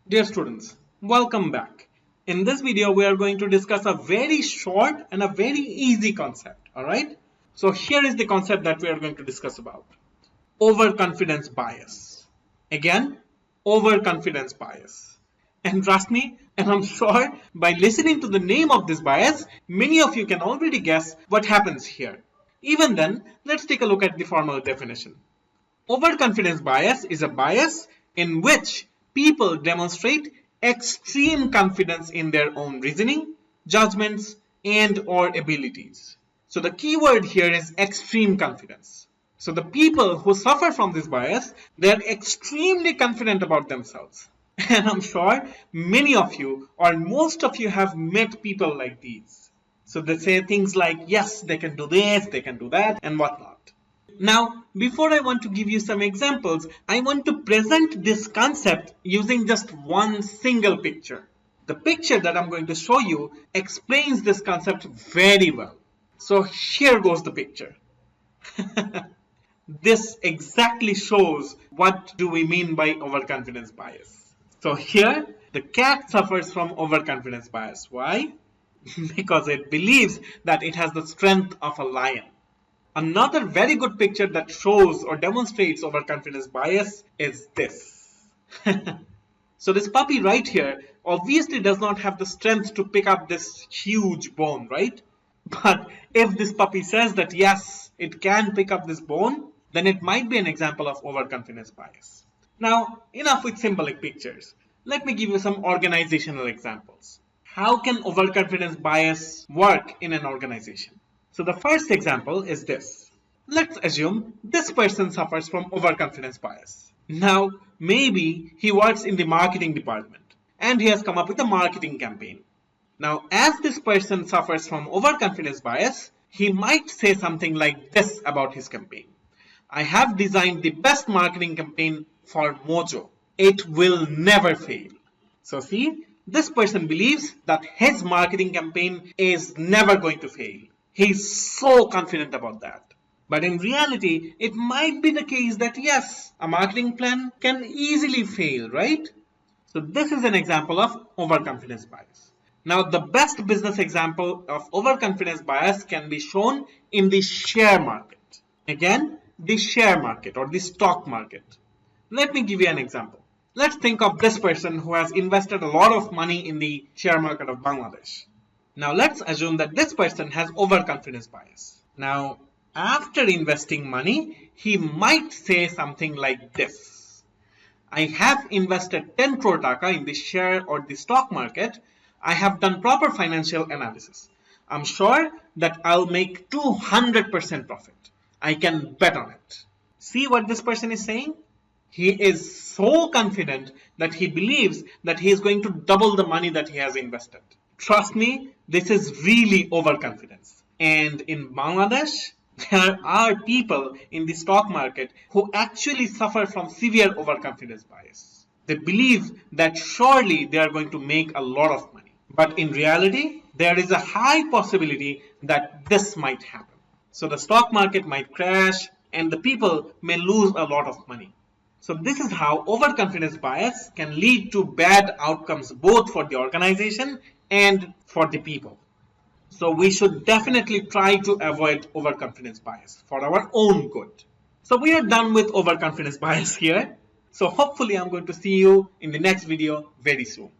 Dear students, welcome back. In this video, we are going to discuss a very short and a very easy concept. Alright? So here is the concept that we are going to discuss about. Overconfidence bias. Again, overconfidence bias. And trust me, and I'm sure by listening to the name of this bias, many of you can already guess what happens here. Even then, let's take a look at the formal definition. Overconfidence bias is a bias in which people demonstrate extreme confidence in their own reasoning, judgments, and/or abilities. So the key word here is extreme confidence. So the people who suffer from this bias, they are extremely confident about themselves. And I'm sure many of you or most of you have met people like these. So they say things like, yes, they can do this, they can do that, and whatnot. Now, before I want to give you some examples, I want to present this concept using just one single picture. The picture that I'm going to show you explains this concept very well. So here goes the picture. This exactly shows what do we mean by overconfidence bias. So here, the cat suffers from overconfidence bias. Why? Because it believes that it has the strength of a lion. Another very good picture that shows or demonstrates overconfidence bias is this. So this puppy right here obviously does not have the strength to pick up this huge bone, right? But if this puppy says that yes, it can pick up this bone, then it might be an example of overconfidence bias. Now, enough with symbolic pictures. Let me give you some organizational examples. How can overconfidence bias work in an organization? So the first example is this. Let's assume this person suffers from overconfidence bias. Now, maybe he works in the marketing department and he has come up with a marketing campaign. Now, as this person suffers from overconfidence bias, he might say something like this about his campaign. I have designed the best marketing campaign for Mojo. It will never fail. So see, this person believes that his marketing campaign is never going to fail. He's so confident about that. But in reality, it might be the case that yes, a marketing plan can easily fail, right? So this is an example of overconfidence bias. Now, the best business example of overconfidence bias can be shown in the share market. Again, the share market or the stock market. Let me give you an example. Let's think of this person who has invested a lot of money in the share market of Bangladesh. Now let's assume that this person has overconfidence bias. Now, after investing money, he might say something like this. I have invested 10 crore taka in the share or the stock market. I have done proper financial analysis. I'm sure that I'll make 200% profit. I can bet on it. See what this person is saying? He is so confident that he believes that he is going to double the money that he has invested. Trust me, this is really overconfidence. And in Bangladesh, there are people in the stock market who actually suffer from severe overconfidence bias. They believe that surely they are going to make a lot of money. But in reality, there is a high possibility that this might happen. So the stock market might crash and the people may lose a lot of money. So this is how overconfidence bias can lead to bad outcomes both for the organization and for the people. So we should definitely try to avoid overconfidence bias for our own good. So we are done with overconfidence bias here. So hopefully I'm going to see you in the next video very soon.